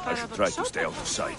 I should try to stay out of sight.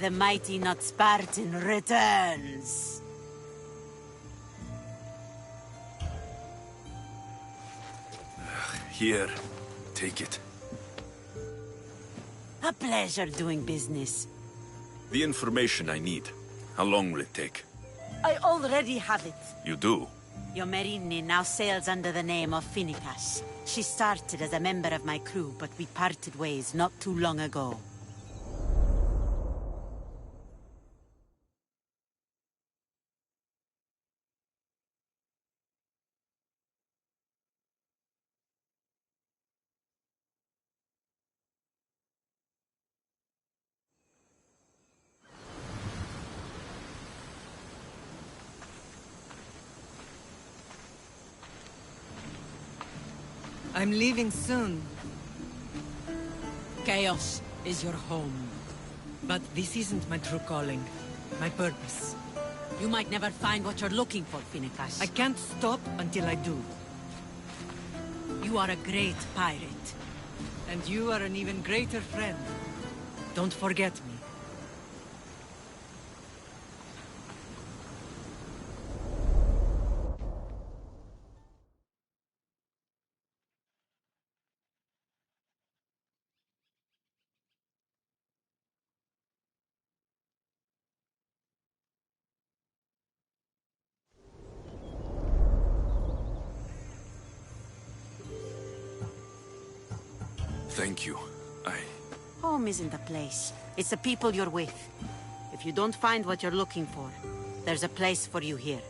The mighty not Spartan returns. Here, take it. A pleasure doing business. The information I need. How long will it take? I already have it. You do? Your Merini now sails under the name of Finikas. She started as a member of my crew, but we parted ways not too long ago. I'm leaving soon. Chaos is your home. But this isn't my true calling. My purpose. You might never find what you're looking for, Finikas. I can't stop until I do. You are a great pirate. And you are an even greater friend. Don't forget me. Thank you. Home isn't a place. It's the people you're with. If you don't find what you're looking for, there's a place for you here.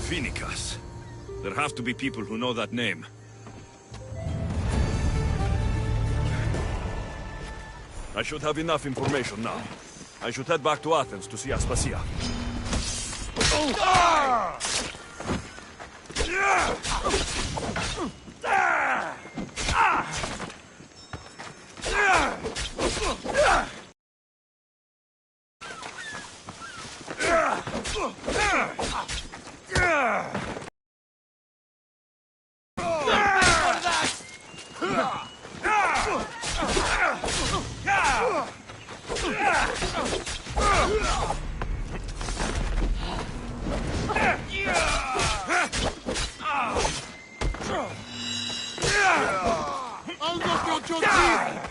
Finikas. There have to be people who know that name. I should have enough information now. I should head back to Athens to see Aspasia. I'll knock out your teeth!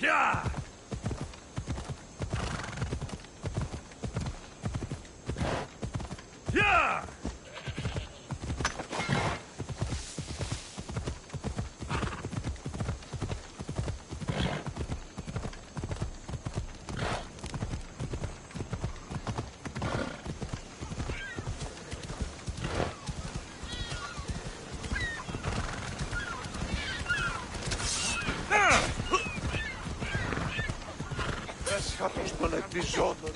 Yeah! Yeah! Έσχατος των επιζώντων.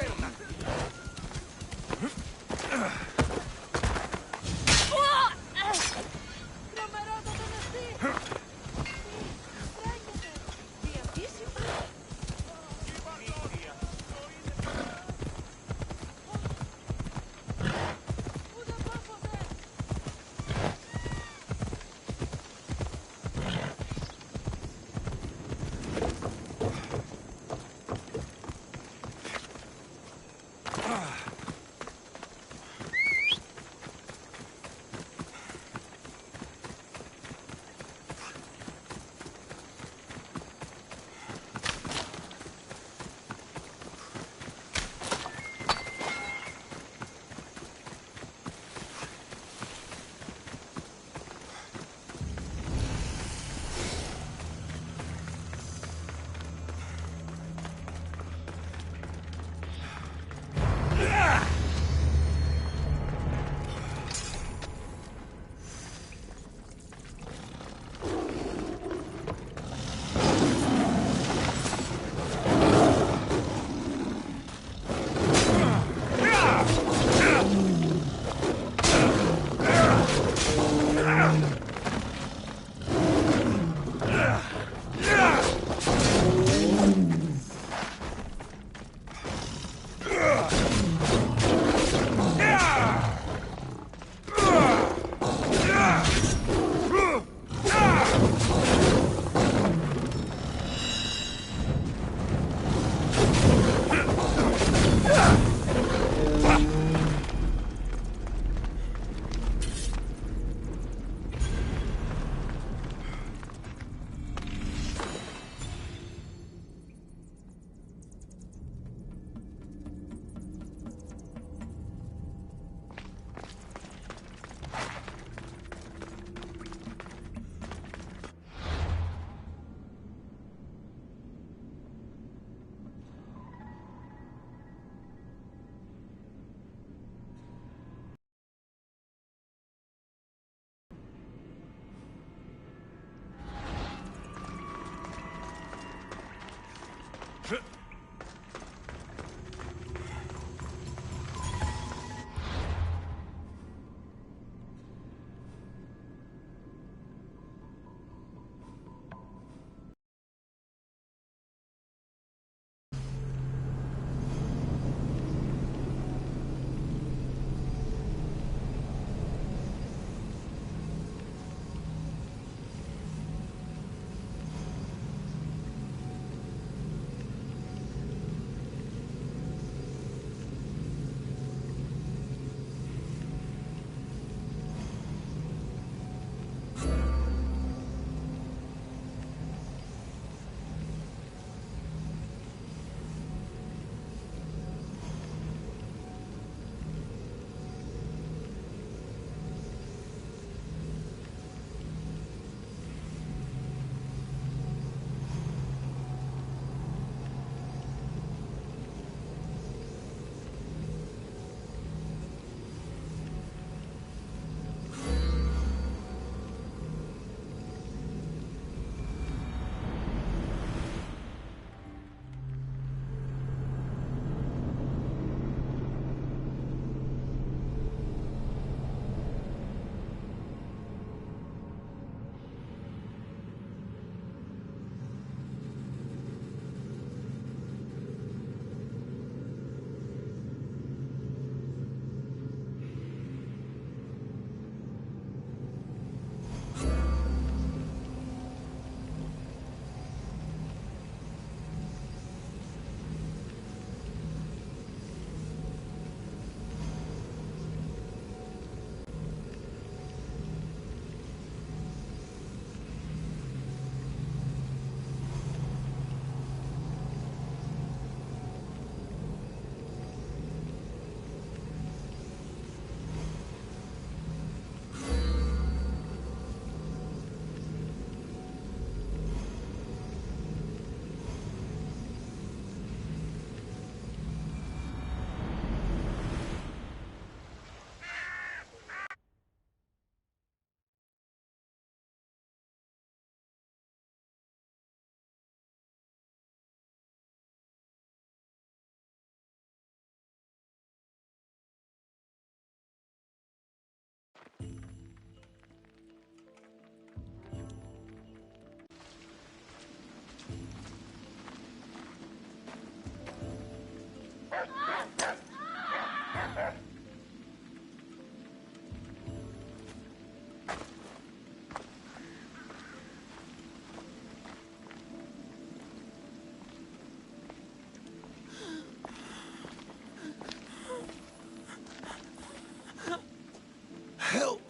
Help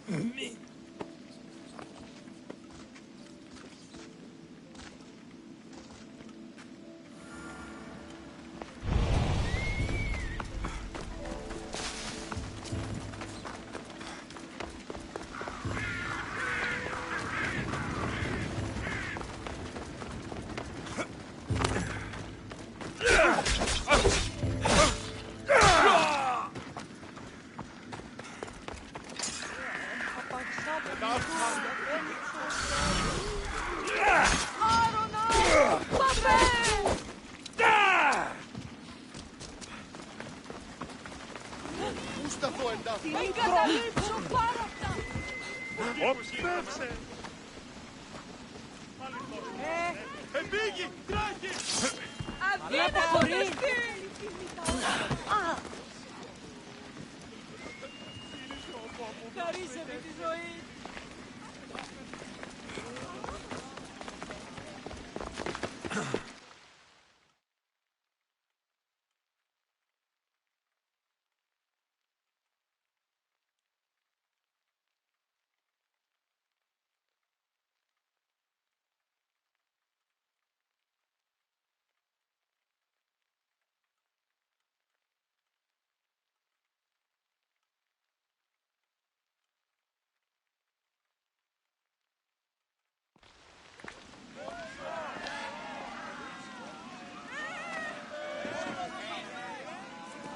me.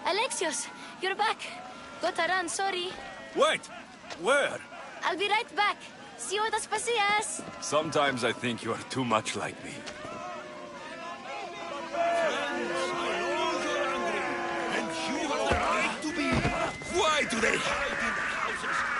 Alexios, you're back. Gotta run, sorry. Wait! Where? I'll be right back. See you at Aspasias. Sometimes I think you are too much like me. And you have the right to be. Why do they hide in houses?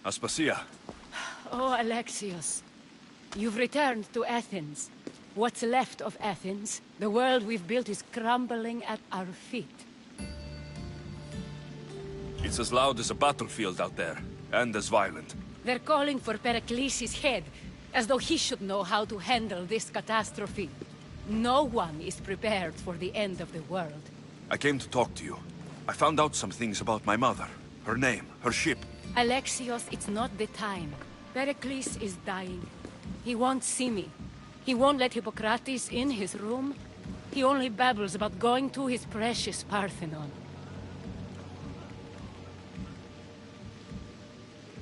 Aspasia, Oh, Alexios. You've returned to Athens. What's left of Athens, the world we've built is crumbling at our feet. it's as loud as a battlefield out there, and as violent. They're calling for Pericles' head, as though he should know how to handle this catastrophe. No one is prepared for the end of the world. I came to talk to you. I found out some things about my mother. Her name, her ship. Alexios, it's not the time. Pericles is dying. He won't see me. He won't let Hippocrates in his room. He only babbles about going to his precious Parthenon.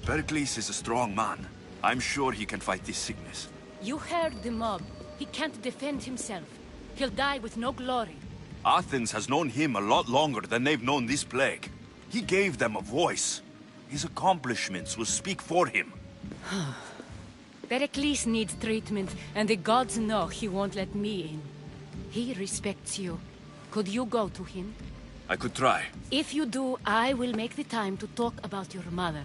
Pericles is a strong man. I'm sure he can fight this sickness. You heard the mob. He can't defend himself. He'll die with no glory. Athens has known him a lot longer than they've known this plague. He gave them a voice. His accomplishments will speak for him. Pericles needs treatment, and the gods know he won't let me in. He respects you. Could you go to him? I could try. If you do, I will make the time to talk about your mother.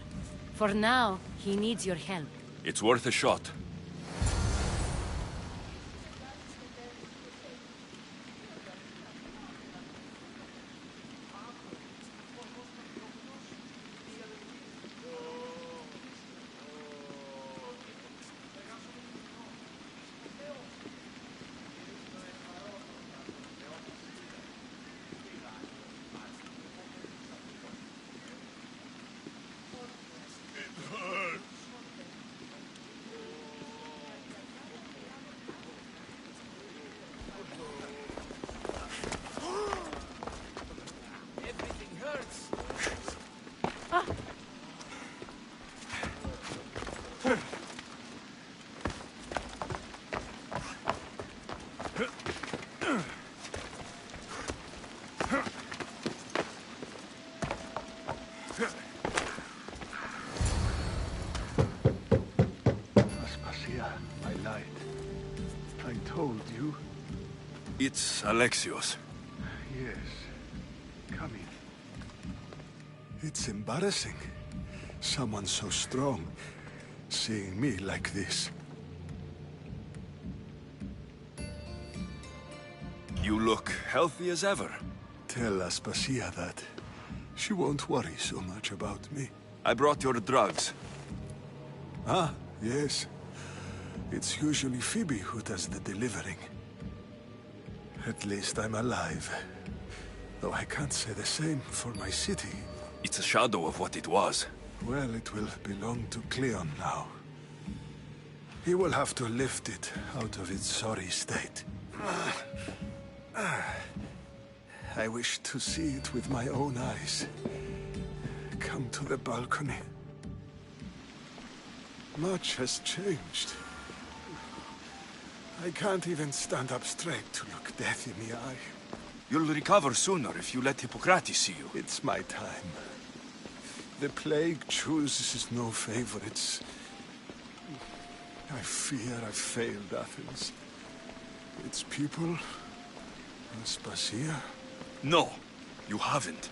For now, he needs your help. It's worth a shot. lied. I told you. It's Alexios. Yes. Come in. It's embarrassing. Someone so strong, seeing me like this. You look healthy as ever. Tell Aspasia that. She won't worry so much about me. I brought your drugs. Ah, yes. It's usually Phoebe who does the delivering. At least I'm alive. Though I can't say the same for my city. It's a shadow of what it was. Well, it will belong to Cleon now. He will have to lift it out of its sorry state. I wish to see it with my own eyes. Come to the balcony. Much has changed. I can't even stand up straight to look death in the eye. You'll recover sooner if you let Hippocrates see you. It's my time. The plague chooses no favorites. I fear I've failed Athens. Its people, Aspasia. No, you haven't.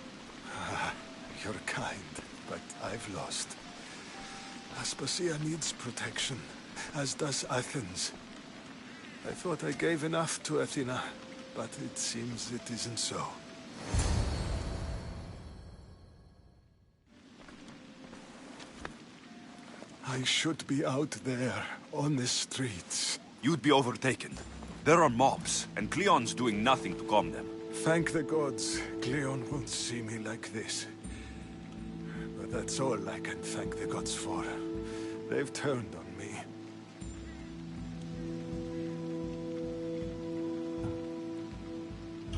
You're kind, but I've lost. Aspasia needs protection, as does Athens. I thought I gave enough to Athena, but it seems it isn't so. I should be out there, on the streets. You'd be overtaken. There are mobs, and Cleon's doing nothing to calm them. Thank the gods, Cleon won't see me like this. But that's all I can thank the gods for. They've turned on me.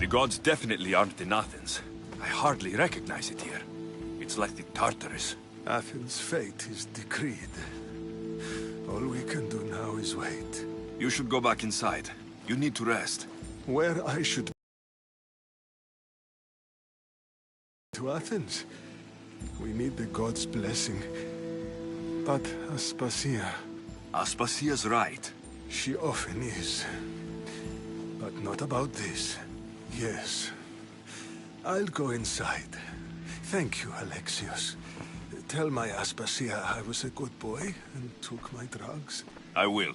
The gods definitely aren't in Athens. I hardly recognize it here. It's like the Tartarus. Athens' fate is decreed. All we can do now is wait. You should go back inside. You need to rest. Where I should... to Athens. We need the gods' blessing. But Aspasia... Aspasia's right. She often is. But not about this. Yes. I'll go inside. Thank you, Alexios. Tell my Aspasia I was a good boy and took my drugs. I will.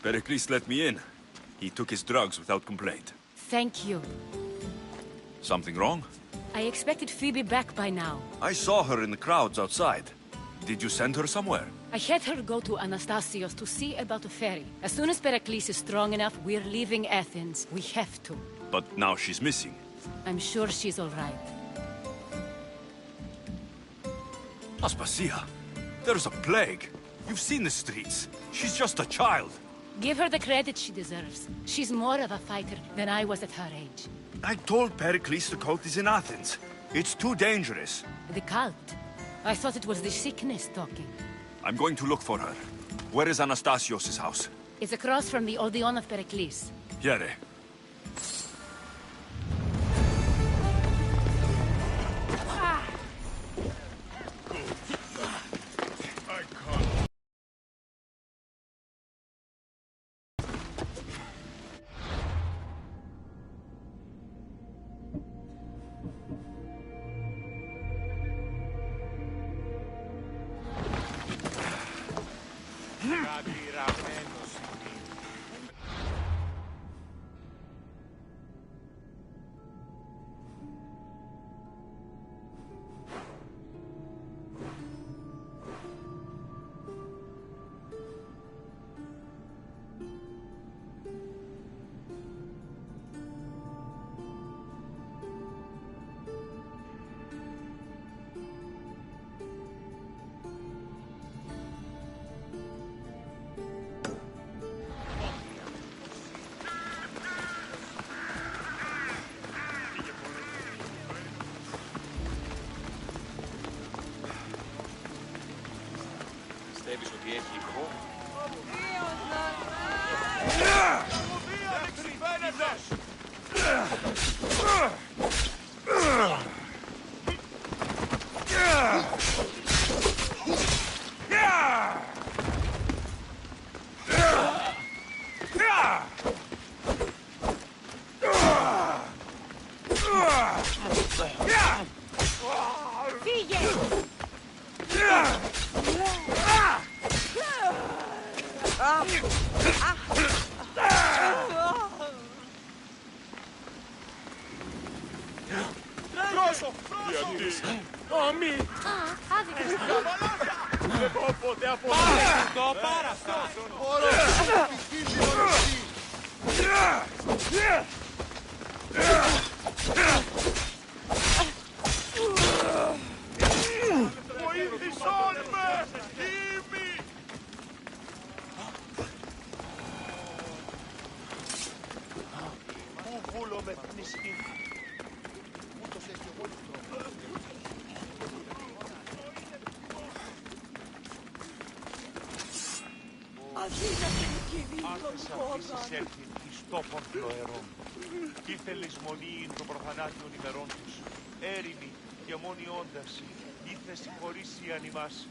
Pericles let me in. He took his drugs without complaint. Thank you. Something wrong? I expected Phoebe back by now. I saw her in the crowds outside. Did you send her somewhere? I had her go to Anastasios to see about a ferry. As soon as Pericles is strong enough, we're leaving Athens. We have to. But now she's missing. I'm sure she's all right. Aspasia, there's a plague. You've seen the streets. She's just a child. Give her the credit she deserves. She's more of a fighter than I was at her age. I told Pericles the cult is in Athens. It's too dangerous. The cult? I thought it was the sickness talking. I'm going to look for her. Where is Anastasios' house? It's across from the Odeon of Pericles. Here. Ήθελες μονή των προφανάτιων ημερών τους, έρημη και μόνη όντας, ήθε συγχωρήσει αν ημάς.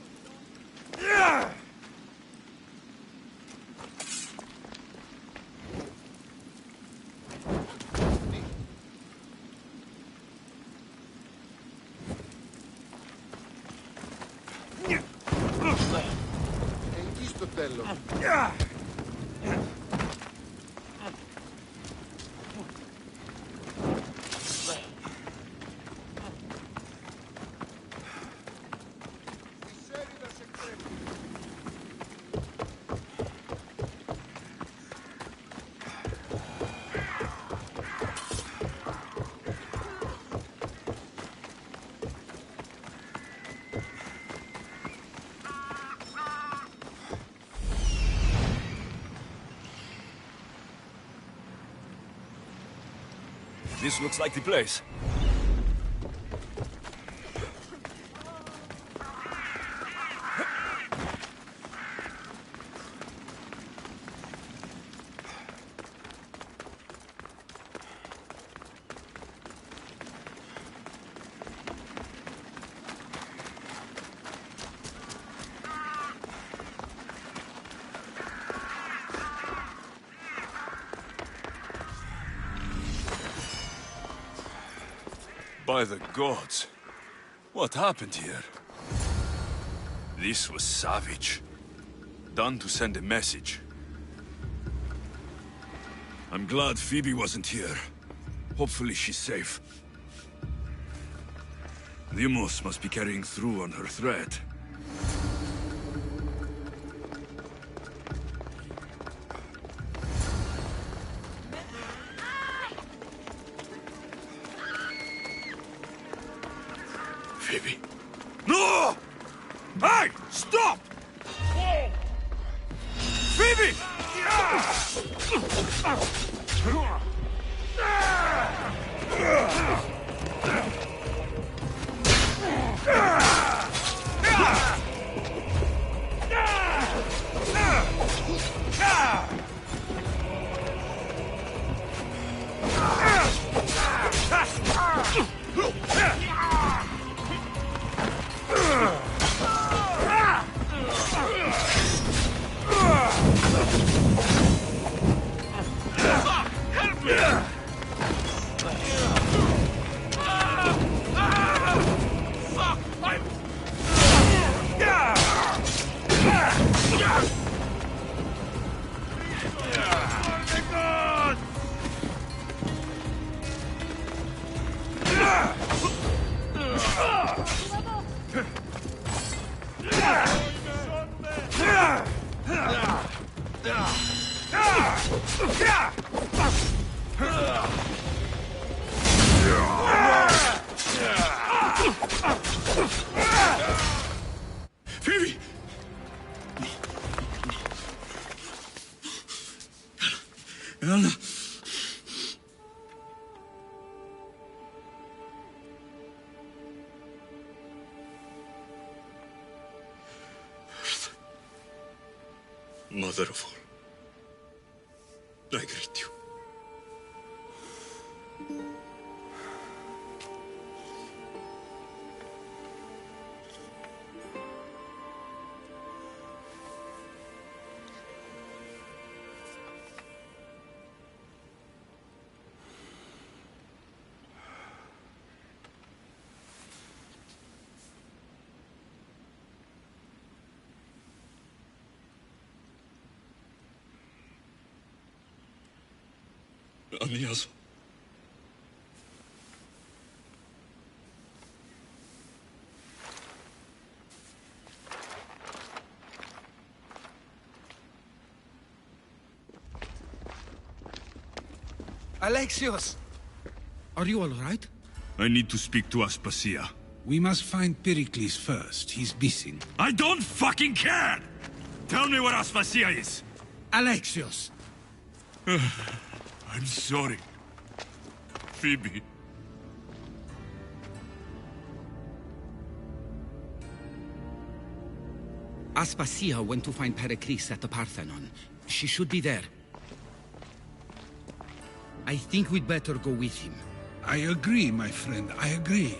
Εκεί στο τέλος. This looks like the place. By the gods, what happened here? This was savage. Done to send a message. I'm glad Phoebe wasn't here. Hopefully she's safe. Limos must be carrying through on her threat. Phoebe. No! Hey! Stop! Phoebe! Phoebe! Anna! Mother of all, I greet you. 아니어서. Alexios! Are you all right? I need to speak to Aspasia. We must find Pericles first. He's missing. I don't fucking care! Tell me where Aspasia is! Alexios! I'm sorry. Phoebe. Aspasia went to find Pericles at the Parthenon. She should be there. I think we'd better go with him. I agree, my friend. I agree.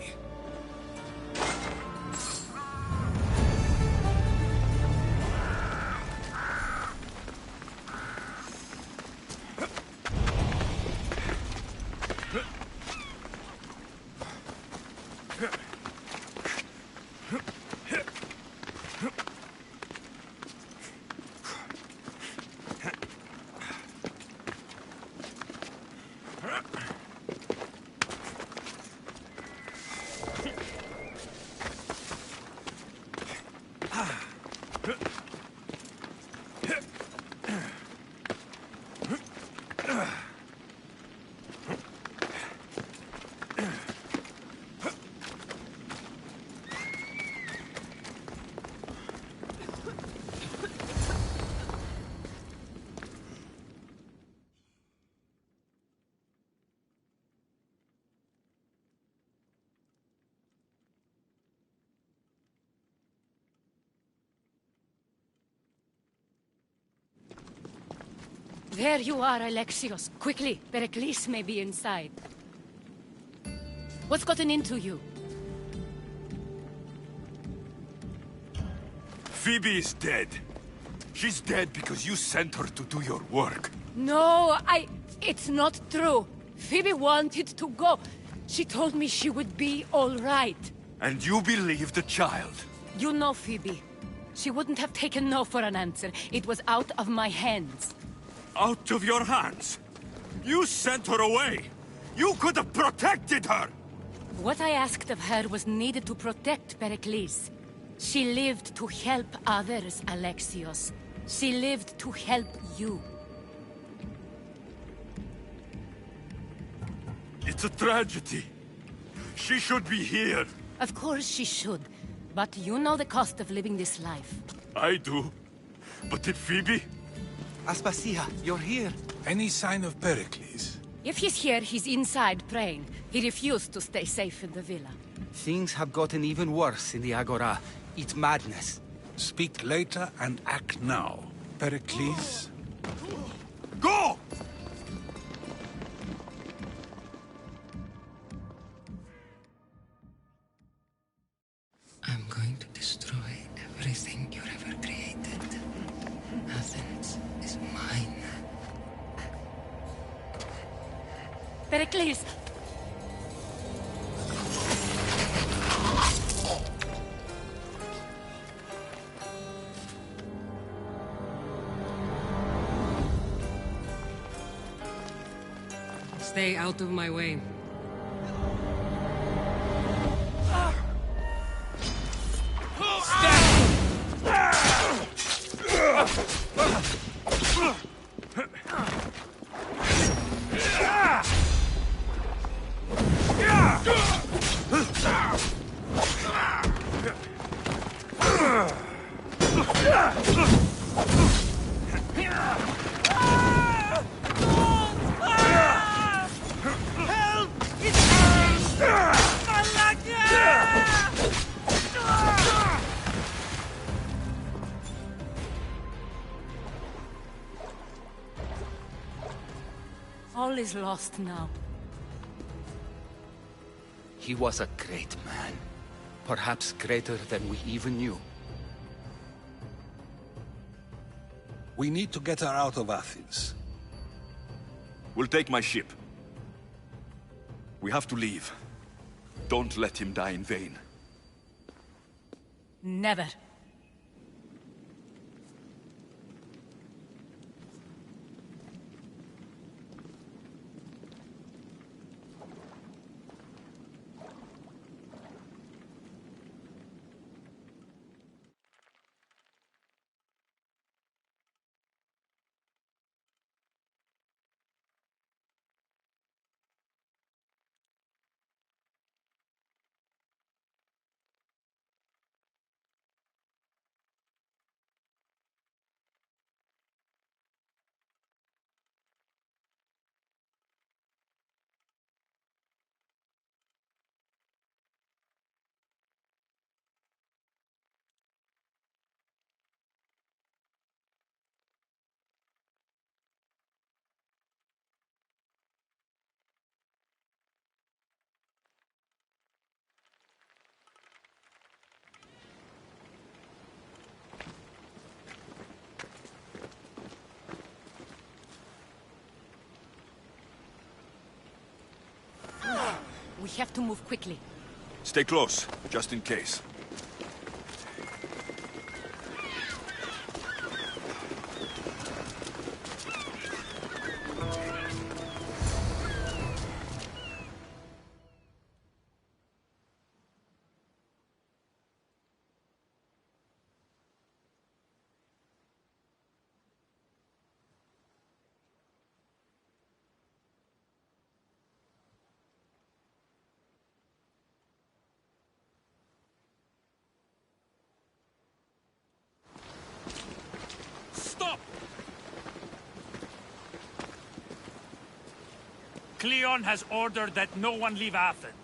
There you are, Alexios. Quickly, Pericles may be inside. What's gotten into you? Phoebe is dead. She's dead because you sent her to do your work. No, it's not true. Phoebe wanted to go. She told me she would be all right. And you believe the child? You know Phoebe. She wouldn't have taken no for an answer. It was out of my hands. Out of your hands? You sent her away! You could have protected her! What I asked of her was needed to protect Pericles. She lived to help others, Alexios. She lived to help you. It's a tragedy. She should be here. Of course she should. But you know the cost of living this life. I do. But did Phoebe? Aspasia, you're here. Any sign of Pericles? If he's here, he's inside praying. He refused to stay safe in the villa. Things have gotten even worse in the Agora. It's madness. Speak later and act now. Pericles? Go! I'm going to destroy everything you've ever created. Athens is mine. Pericles! Stay out of my way. All is lost now. He was a great man. Perhaps greater than we even knew. We need to get her out of Athens. We'll take my ship. We have to leave. Don't let him die in vain. Never. We have to move quickly. Stay close, just in case. Cleon has ordered that no one leave Athens.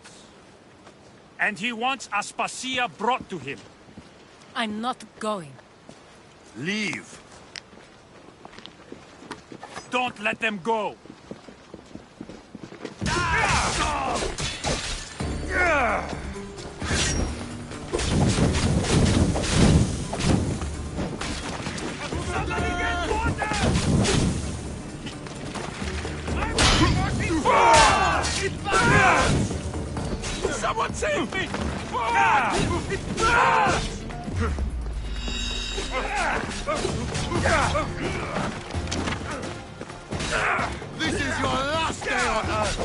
And he wants Aspasia brought to him. I'm not going. Leave. Don't let them go. Somebody get water! Someone save me! This is your last day on Earth!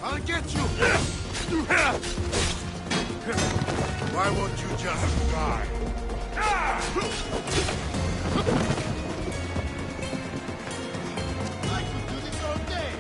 I'll get you! Why won't you just die? I could do this all day!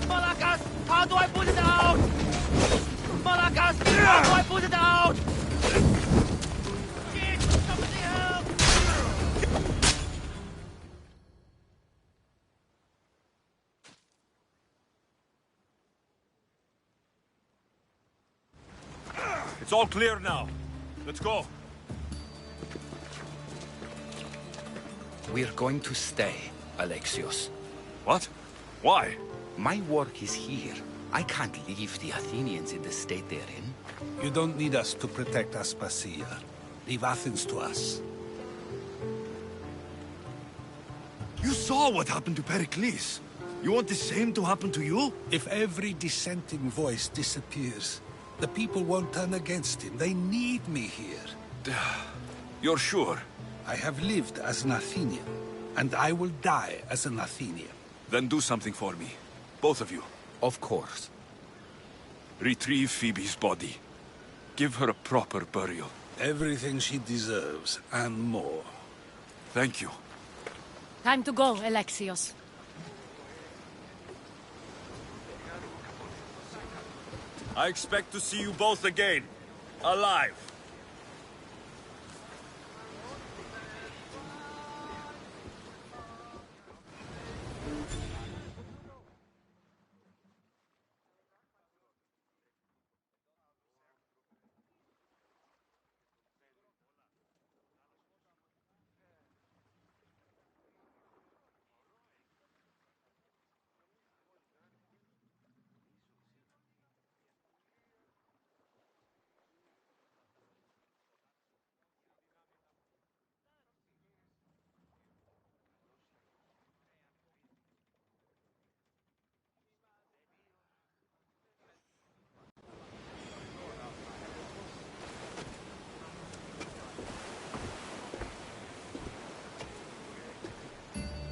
Malakas, how do I put it out? Malakas, how do I put it out? Shit, somebody help! It's all clear now. Let's go. We're going to stay, Alexios. What? Why? My work is here. I can't leave the Athenians in the state they're in. You don't need us to protect Aspasia. Leave Athens to us. You saw what happened to Pericles. You want the same to happen to you? If every dissenting voice disappears, the people won't turn against him. They need me here. You're sure? I have lived as an Athenian, and I will die as an Athenian. Then do something for me. Both of you. Of course. Retrieve Phoebe's body. Give her a proper burial. Everything she deserves, and more. Thank you. Time to go, Alexios. I expect to see you both again. Alive.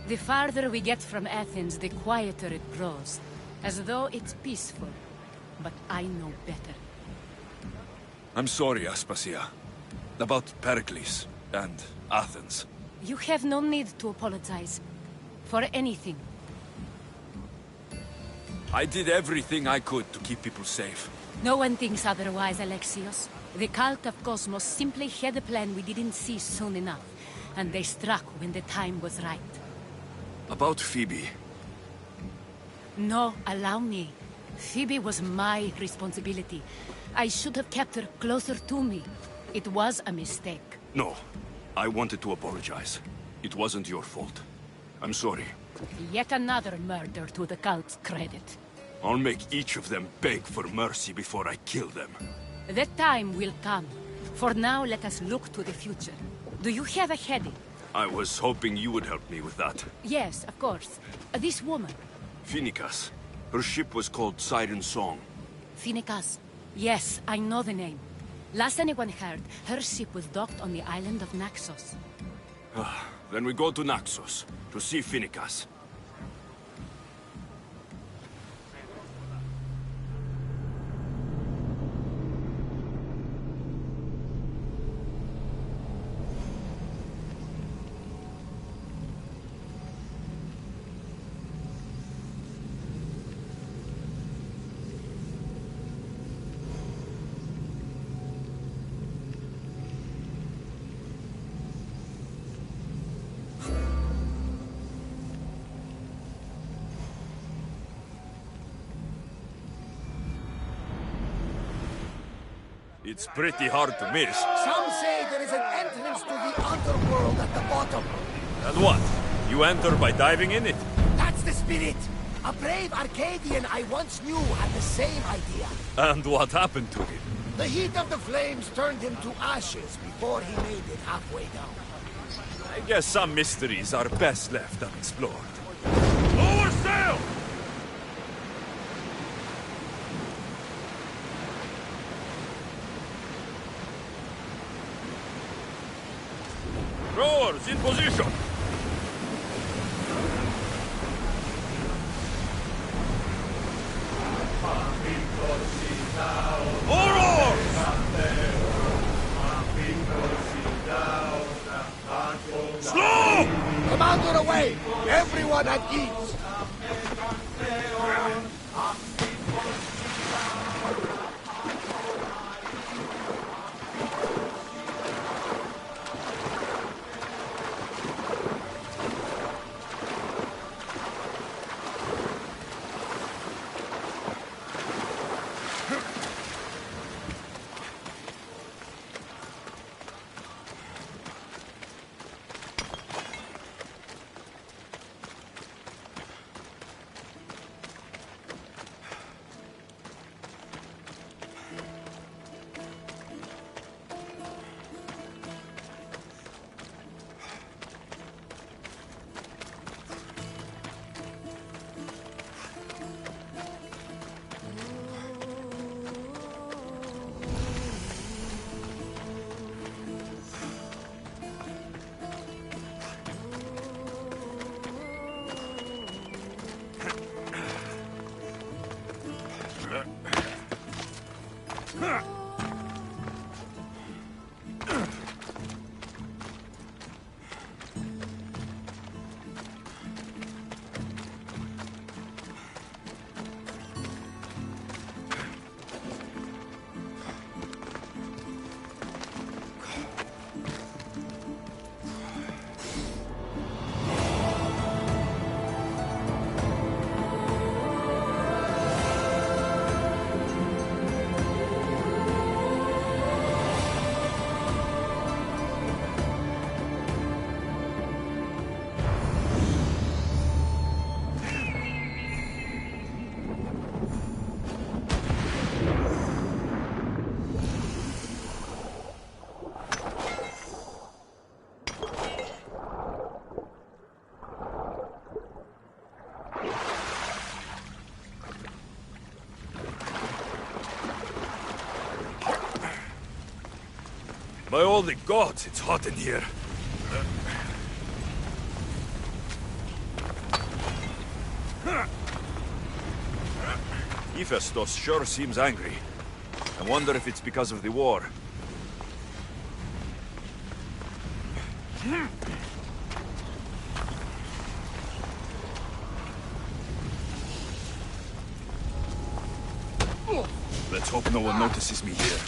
The farther we get from Athens, the quieter it grows. As though it's peaceful. But I know better. I'm sorry, Aspasia. About Pericles and Athens. You have no need to apologize. For anything. I did everything I could to keep people safe. No one thinks otherwise, Alexios. The cult of Cosmos simply had a plan we didn't see soon enough. And they struck when the time was right. About Phoebe. No, allow me. Phoebe was my responsibility. I should have kept her closer to me. It was a mistake. No. I wanted to apologize. It wasn't your fault. I'm sorry. Yet another murder to the cult's credit. I'll make each of them beg for mercy before I kill them. That time will come. For now, let us look to the future. Do you have a heading? I was hoping you would help me with that. Yes, of course. This woman. Phoenicas. Her ship was called Siren Song. Phoenicas. Yes, I know the name. Last anyone heard, her ship was docked on the island of Naxos. Then we go to Naxos, to see Phoenicas. It's pretty hard to miss. Some say there is an entrance to the underworld at the bottom. And what? You enter by diving in it? That's the spirit. A brave Arcadian I once knew had the same idea. And what happened to him? The heat of the flames turned him to ashes before he made it halfway down. I guess some mysteries are best left unexplored. Lower sail! Rowers in position! More oars! Slow! Commander away! Everyone at ease! By all the gods, it's hot in here. Hephaestus sure seems angry. I wonder if it's because of the war. Let's hope no one notices me here.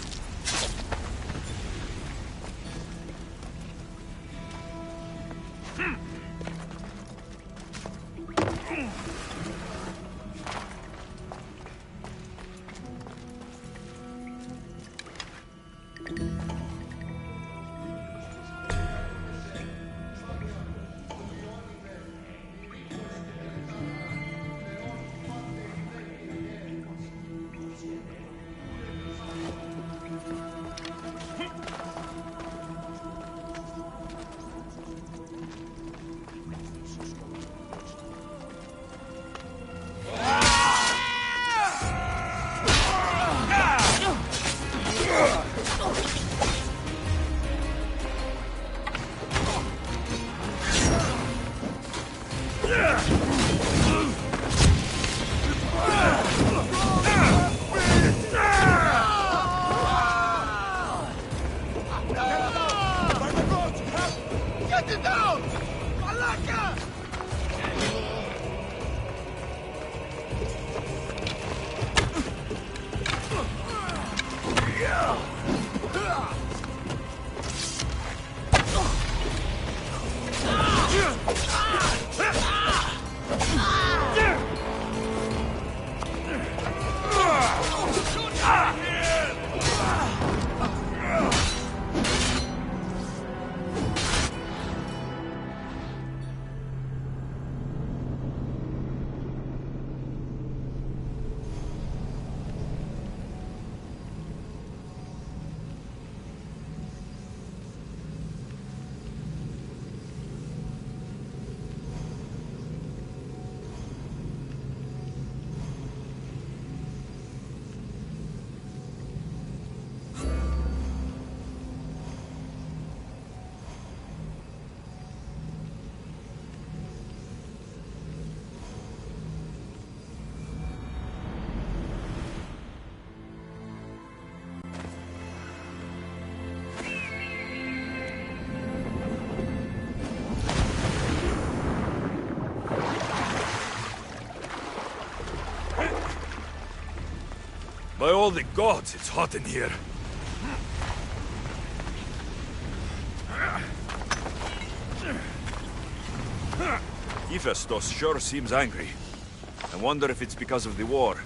By all the gods, it's hot in here. Hephaestus sure seems angry. I wonder if it's because of the war.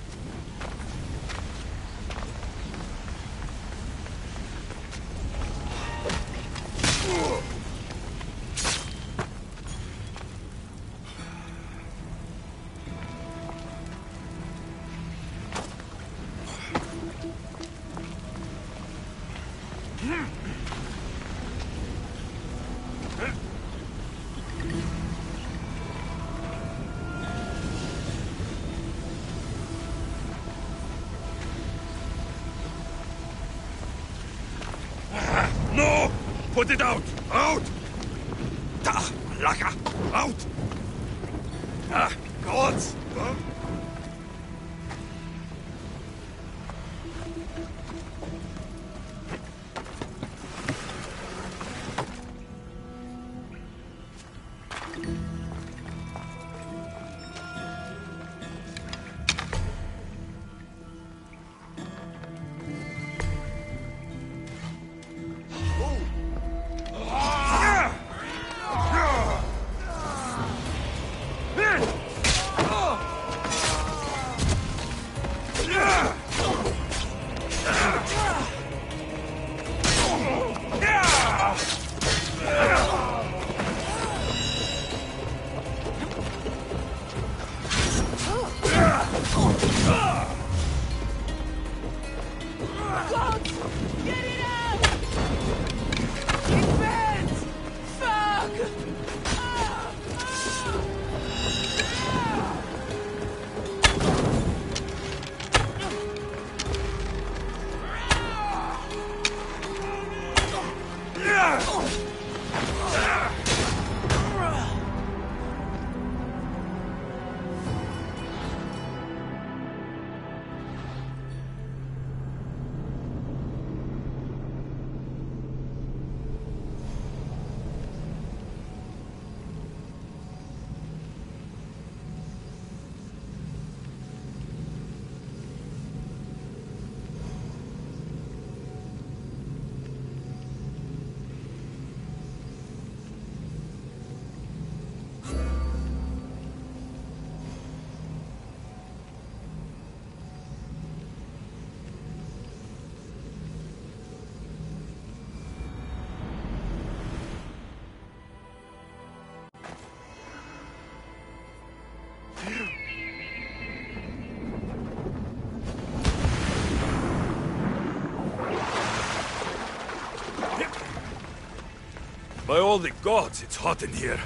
No! Put it out! Out! Ta! Laka! Out! Ah, gods! By all the gods, it's hot in here.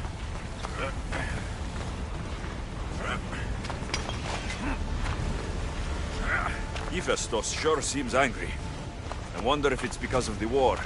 Hephaestus sure seems angry. I wonder if it's because of the war.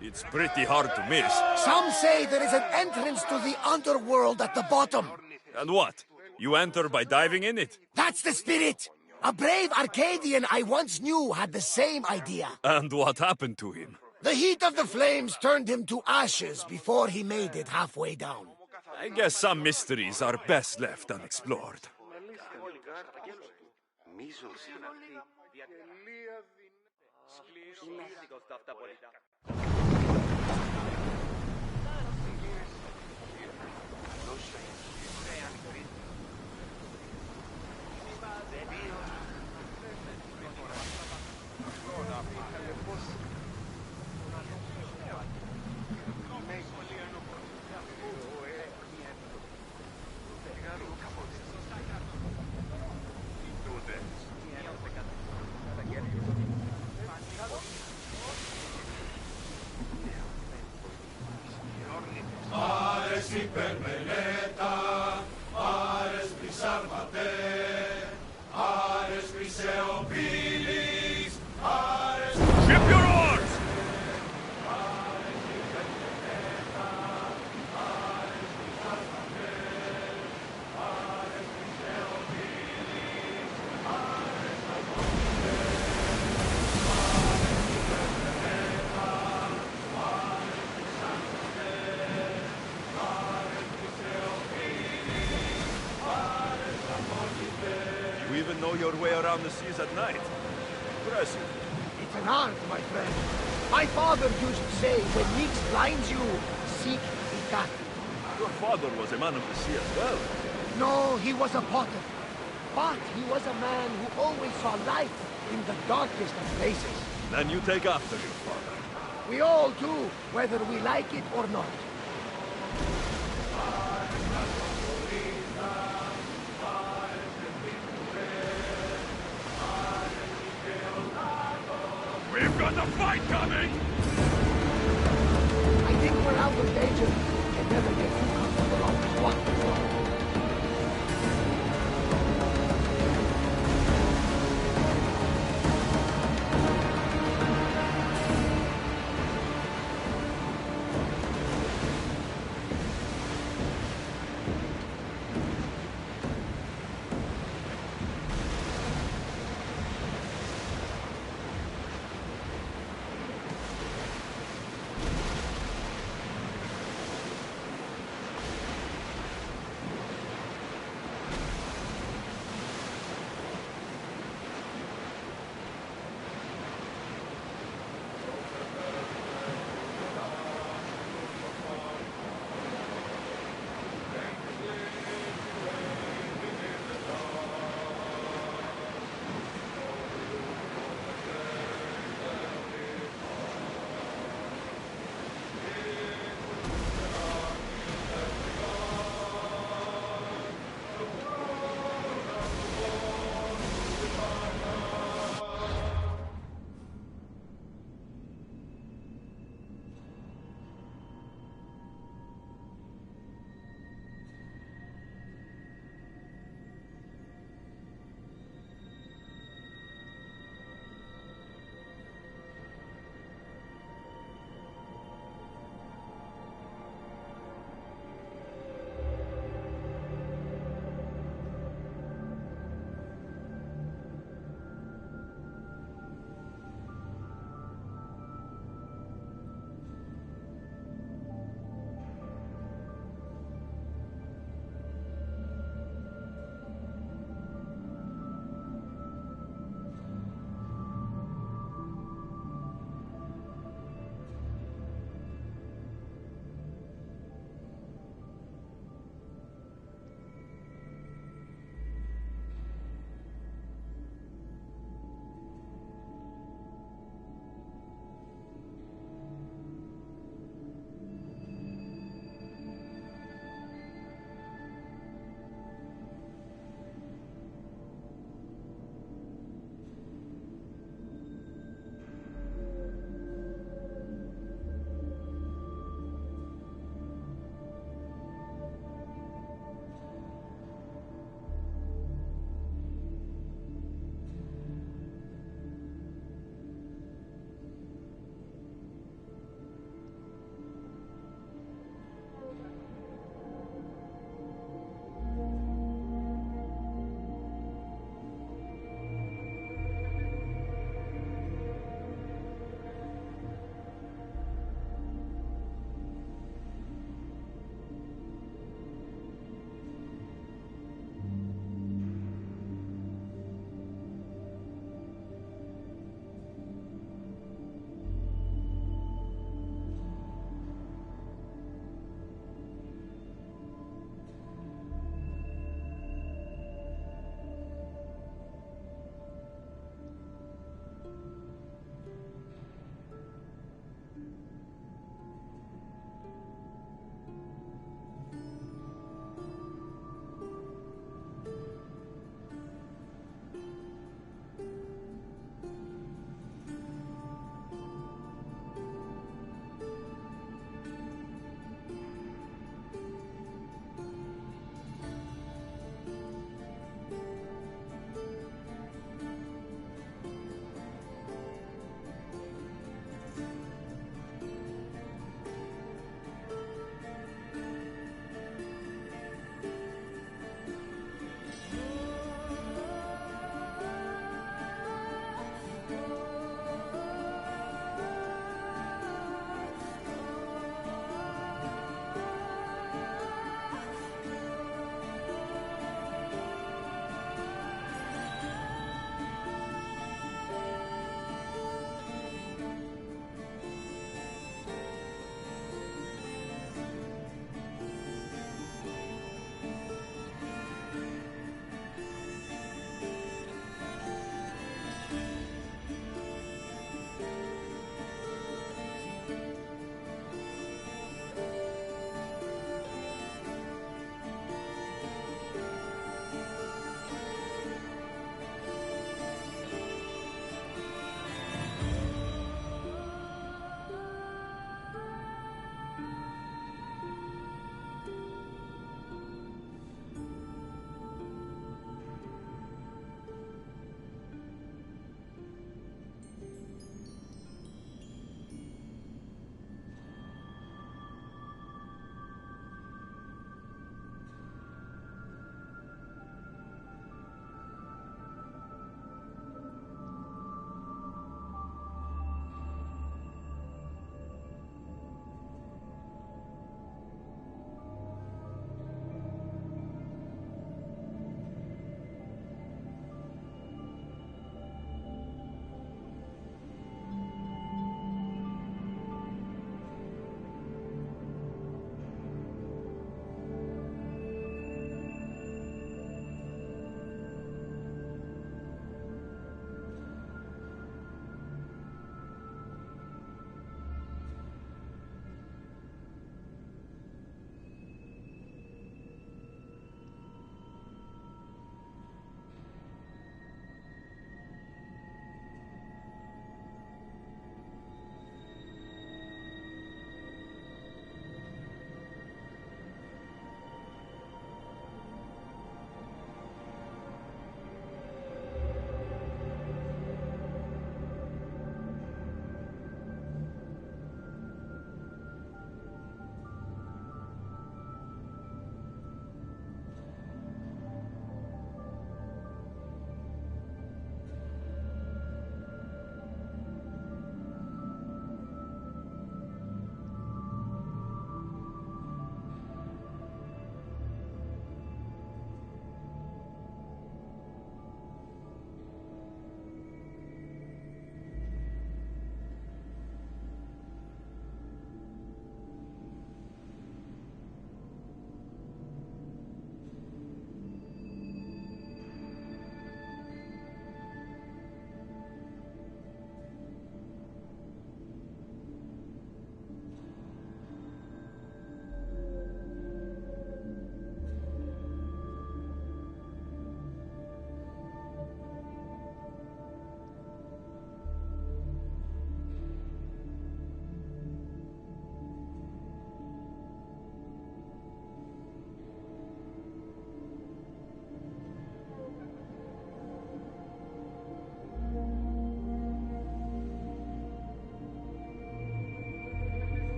It's pretty hard to miss. Some say there is an entrance to the underworld at the bottom. And what? You enter by diving in it? That's the spirit! A brave Arcadian I once knew had the same idea. And what happened to him? The heat of the flames turned him to ashes before he made it halfway down. I guess some mysteries are best left unexplored. Ship your oars! You even know your way around the seas at night. Impressive. It's an art, my friend. My father used to say, when Nyx blinds you, seek Hikati. Your father was a man of the sea as well. No, he was a potter. But he was a man who always saw light in the darkest of places. Then you take after your father. We all do, whether we like it or not. We've got a fight coming! I think we're out of danger. We can never get too comfortable on this one.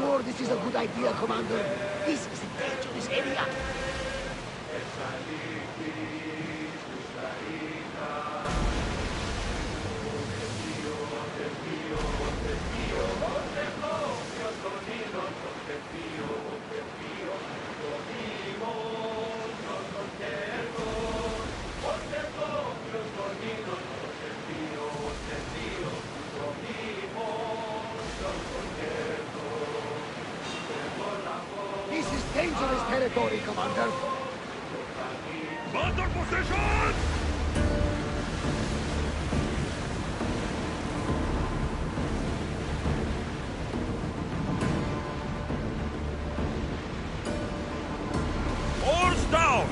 sure this is a good idea, Commander? This is a dangerous area. This is dangerous territory, Commander. Under position! Oars down!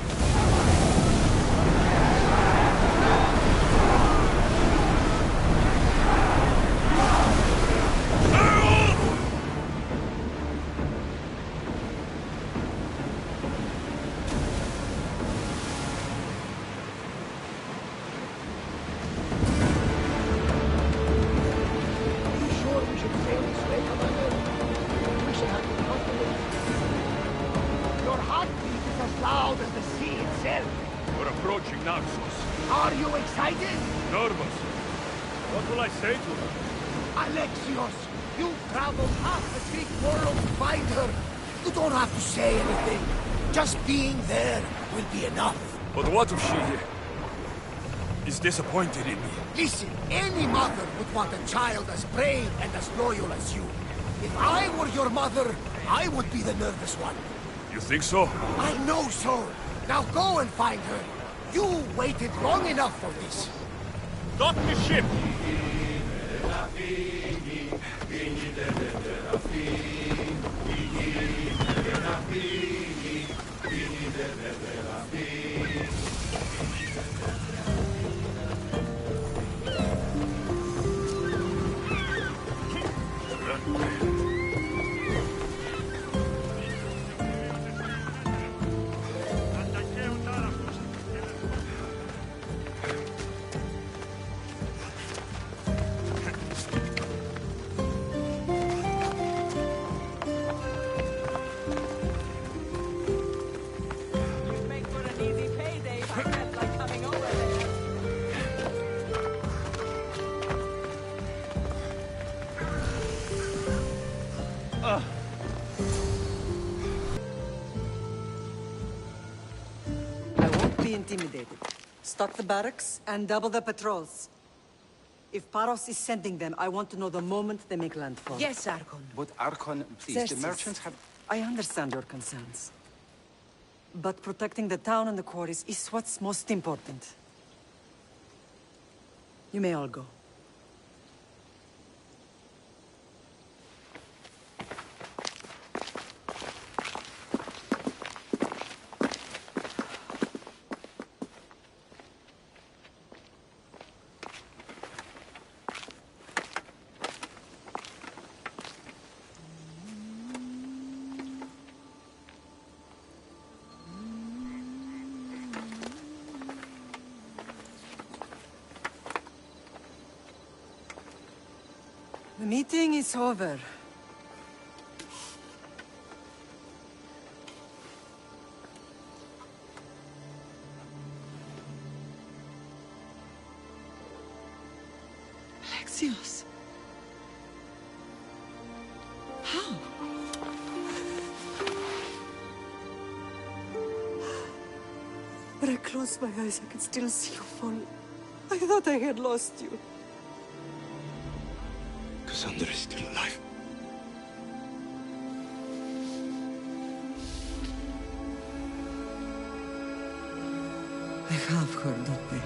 We're approaching Naxos. Are you excited? Nervous. What will I say to her? Alexios, you traveled half the Greek world to find her. You don't have to say anything. Just being there will be enough. But what if she is disappointed in me? Listen, any mother would want a child as brave and as loyal as you. If I were your mother, I would be the nervous one. You think so? I know so. Now go and find her. You waited long enough for this. Dock the ship! Intimidated. Stock the barracks and double the patrols. If Paros is sending them, I want to know the moment they make landfall. Yes, Archon. But Archon, please, the merchants have... I understand your concerns. But protecting the town and the quarries is what's most important. You may all go. The meeting is over. Alexios. How? When I closed my eyes, I could still see you fall. I thought I had lost you. Cassandra is still alive. I have her, don't they?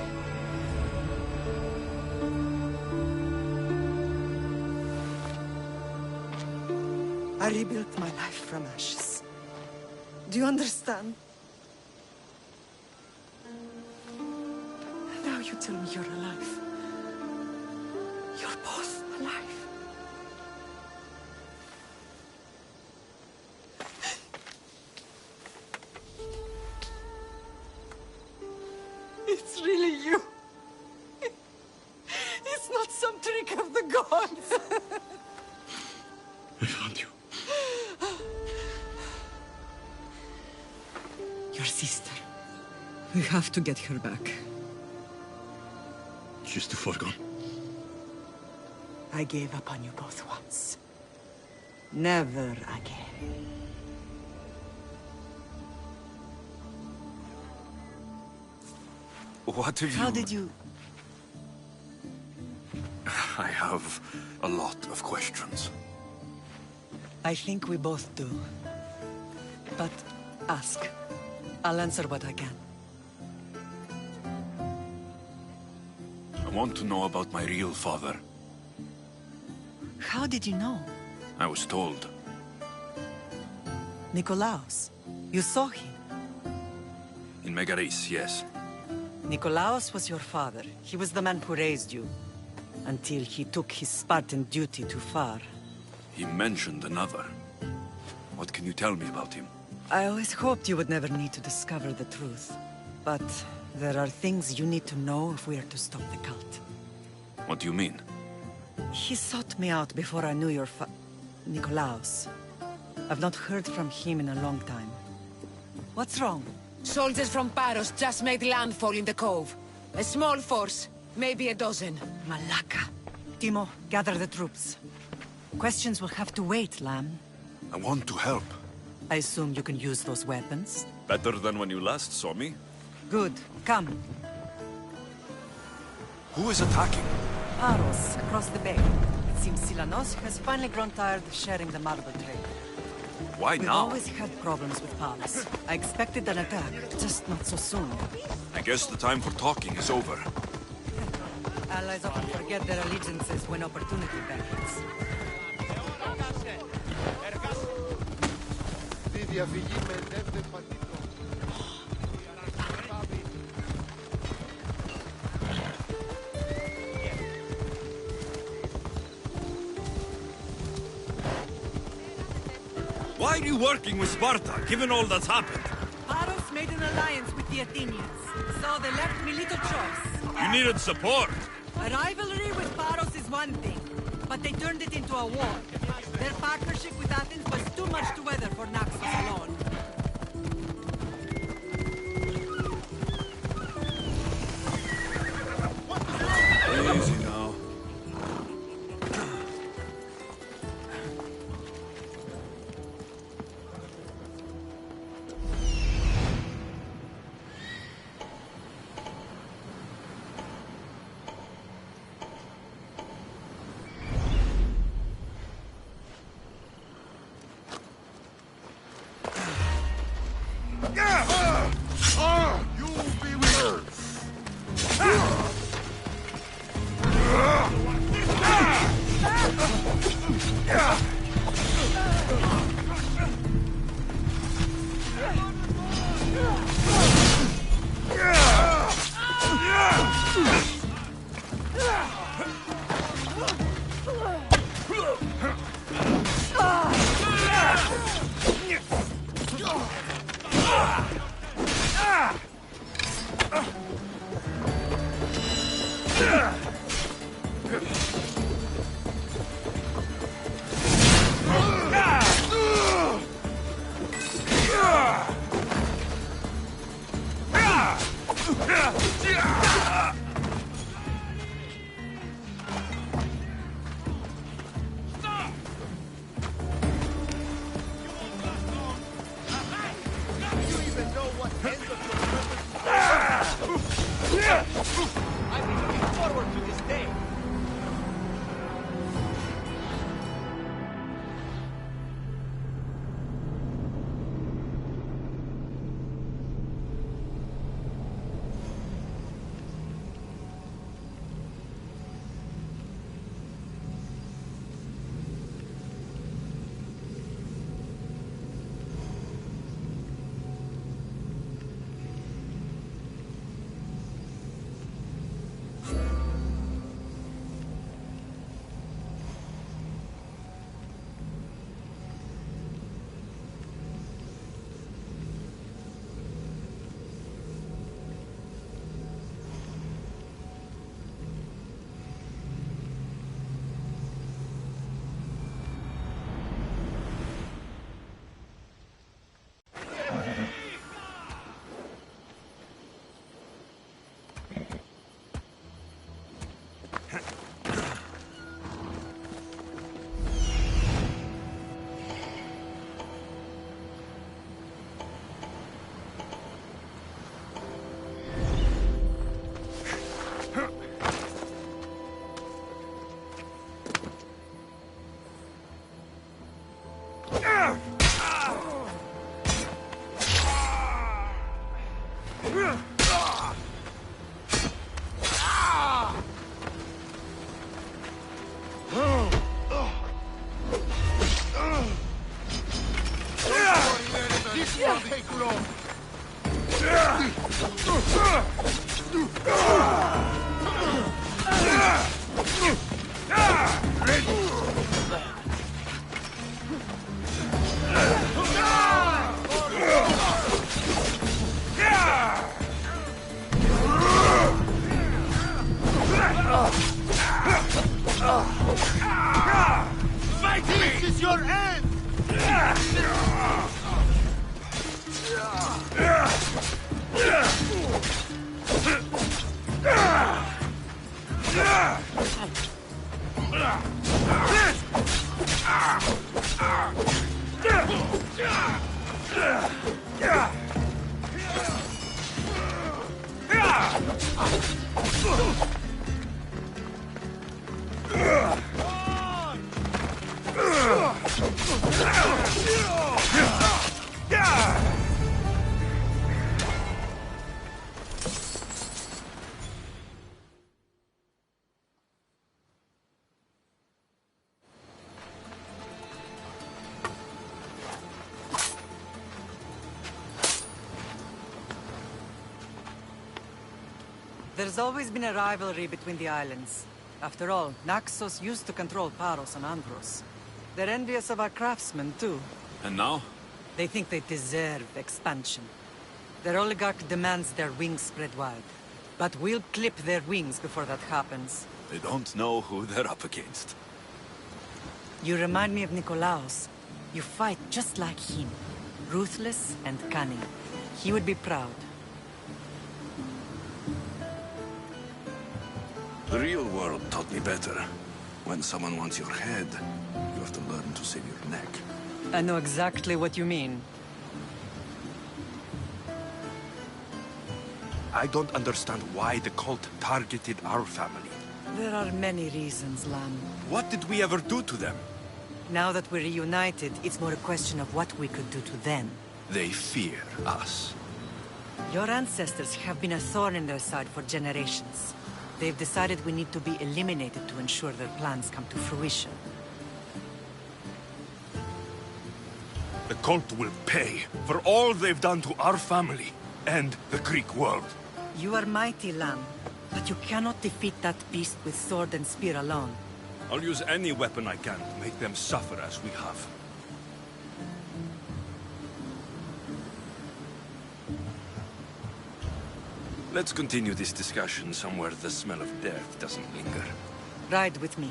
I rebuilt my life from ashes. Do you understand? Now you tell me you're alive. You're both alive. It's really you. It's not some trick of the gods. I found you. We have to get her back. She's too far gone. I gave up on you both once. Never again. What have you... How did you... I have a lot of questions. I think we both do. But ask. I'll answer what I can. I want to know about my real father. How did you know? I was told. Nikolaos. You saw him. In Megaris, yes. Nikolaos was your father. He was the man who raised you. Until he took his Spartan duty too far. He mentioned another. What can you tell me about him? I always hoped you would never need to discover the truth. But there are things you need to know if we are to stop the cult. What do you mean? He sought me out before I knew your Nikolaos. I've not heard from him in a long time. What's wrong? Soldiers from Paros just made landfall in the cove. A small force, maybe a dozen. Malaka. Timo, gather the troops. Questions will have to wait, Lamb. I want to help. I assume you can use those weapons? Better than when you last saw me. Good. Come. Who is attacking? Paros, across the bay. It seems Silanos has finally grown tired of sharing the marble trade. Why We've now? always had problems with Paros. I expected an attack, just not so soon. I guess the time for talking is over. Allies often forget their allegiances when opportunity beckons. Why are you working with Sparta, given all that's happened? Paros made an alliance with the Athenians, so they left me little choice. You needed support. A rivalry with Paros is one thing, but they turned it into a war. Their partnership with Athens was too much to weather for Naxos alone. Easy now. I've been looking forward to this day. This won't take long. Fight me! This is your end! There's always been a rivalry between the islands. After all, Naxos used to control Paros and Andros. They're envious of our craftsmen, too. And now? They think they deserve expansion. Their oligarch demands their wings spread wide. But we'll clip their wings before that happens. They don't know who they're up against. You remind me of Nikolaos. You fight just like him. Ruthless and cunning. He would be proud. The real world taught me better. When someone wants your head, you have to learn to save your neck. I know exactly what you mean. I don't understand why the cult targeted our family. There are many reasons, Lam. What did we ever do to them? Now that we're reunited, it's more a question of what we could do to them. They fear us. Your ancestors have been a thorn in their side for generations. They've decided we need to be eliminated to ensure their plans come to fruition. The cult will pay for all they've done to our family and the Greek world. You are mighty, Lam, but you cannot defeat that beast with sword and spear alone. I'll use any weapon I can to make them suffer as we have. Let's continue this discussion somewhere the smell of death doesn't linger. Ride with me.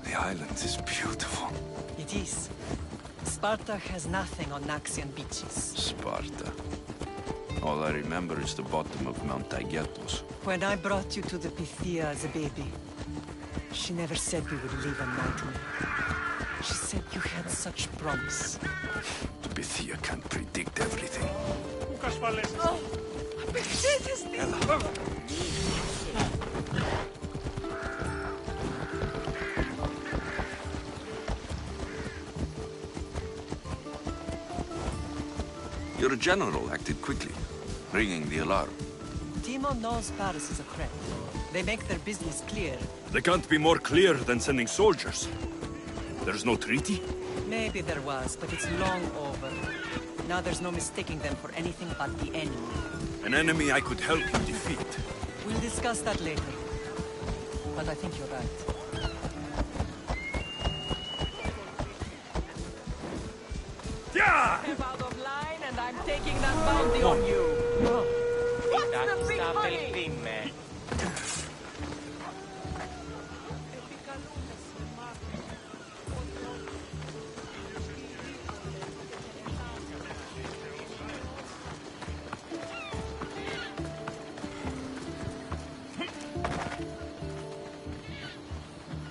The island is beautiful. It is. Sparta has nothing on Naxian beaches. Sparta. All I remember is the bottom of Mount Taygetos. When I brought you to the Pythia as a baby, she never said we would live unlightly. She said you had such promise. The Pythia can't predict everything. Oh, Your general acted quickly, ringing the alarm. Timo knows Paris is a threat. They make their business clear. They can't be more clear than sending soldiers. There's no treaty? Maybe there was, but it's long over. Now there's no mistaking them for anything but the enemy. An enemy I could help you defeat. We'll discuss that later. But I think you're right. Yeah! Step out of line and I'm taking that bounty on you. What's the big money?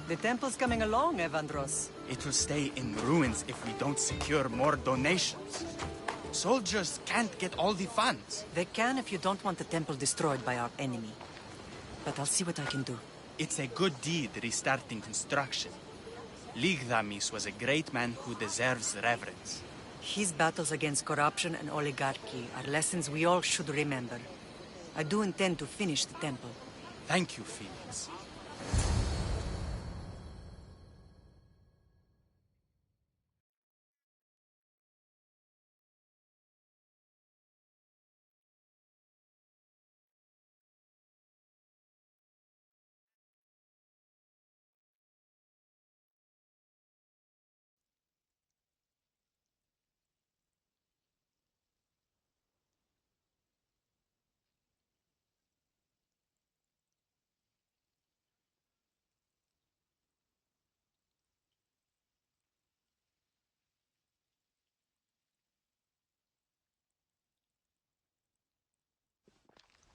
The temple's coming along, Evandros. It will stay in ruins if we don't secure more donations. Soldiers can't get all the funds. They can if you don't want the temple destroyed by our enemy. But I'll see what I can do. It's a good deed restarting construction. Ligdamis was a great man who deserves reverence. His battles against corruption and oligarchy are lessons we all should remember. I do intend to finish the temple. Thank you, Felix.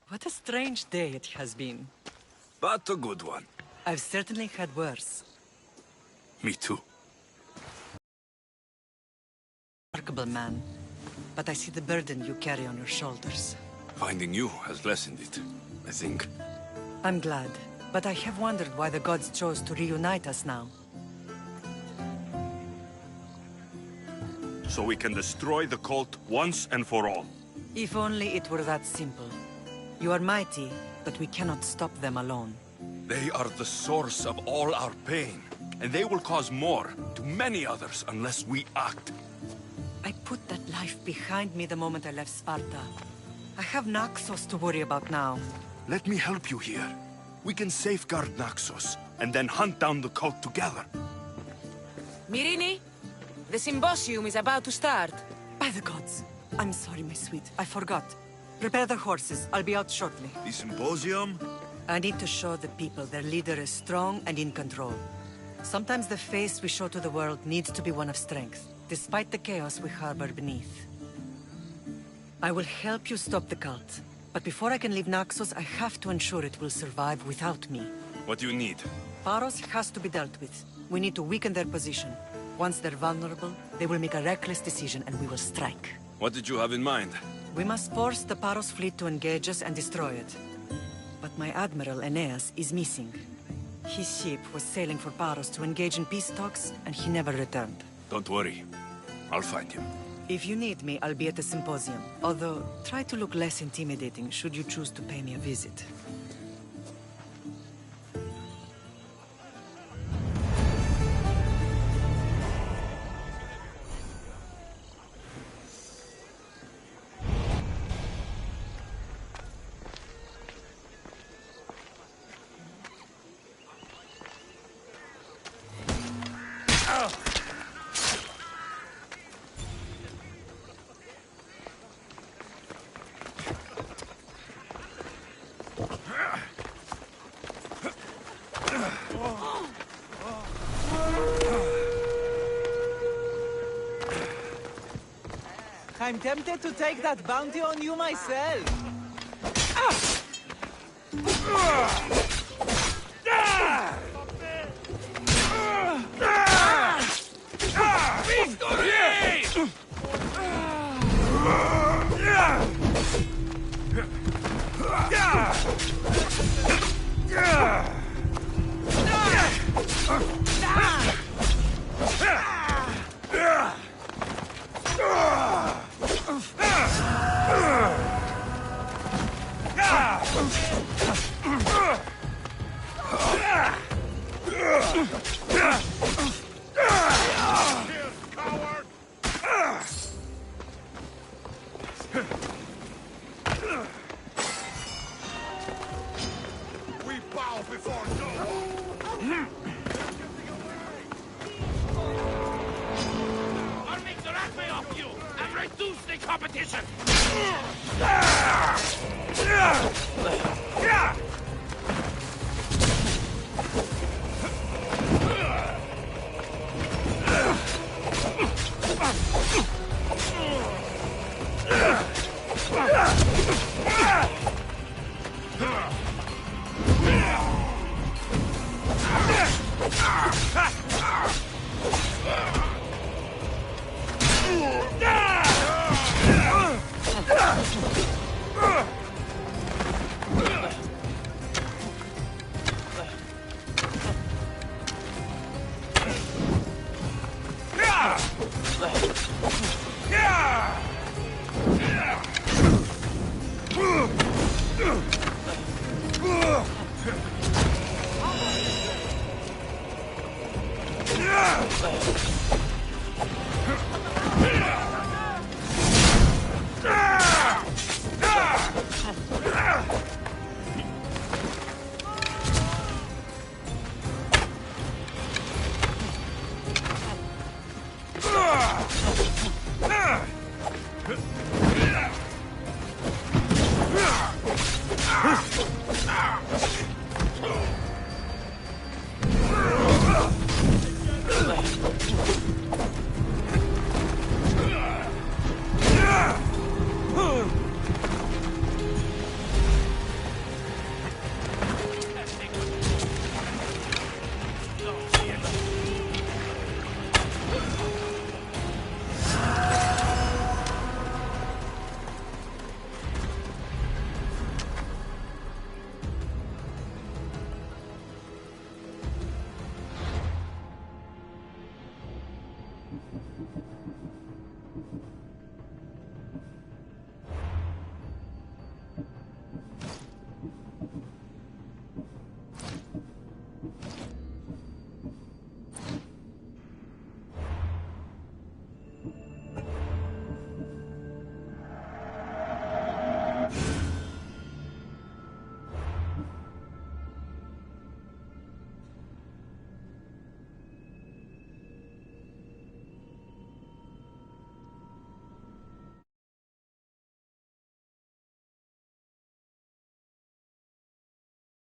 What a strange day it has been. But a good one. I've certainly had worse. Me too. Remarkable man. But I see the burden you carry on your shoulders. Finding you has lessened it, I think. I'm glad, but I have wondered why the gods chose to reunite us now. So we can destroy the cult once and for all. If only it were that simple. You are mighty, but we cannot stop them alone. They are the source of all our pain, and they will cause more to many others unless we act. I put that life behind me the moment I left Sparta. I have Naxos to worry about now. Let me help you here. We can safeguard Naxos, and then hunt down the cult together. Myrrine, the symposium is about to start. By the gods. I'm sorry, my sweet. I forgot. Prepare the horses. I'll be out shortly. The symposium? I need to show the people their leader is strong and in control. Sometimes the face we show to the world needs to be one of strength, despite the chaos we harbor beneath. I will help you stop the cult, but before I can leave Naxos, I have to ensure it will survive without me. What do you need? Paros has to be dealt with. We need to weaken their position. Once they're vulnerable, they will make a reckless decision and we will strike. What did you have in mind? We must force the Paros fleet to engage us and destroy it. But my admiral, Aeneas, is missing. His ship was sailing for Paros to engage in peace talks, and he never returned. Don't worry. I'll find him. If you need me, I'll be at the symposium. Although, try to look less intimidating should you choose to pay me a visit. I'm tempted to take that bounty on you myself. We bow before no. I'll make the rat pay off you and reduce the competition!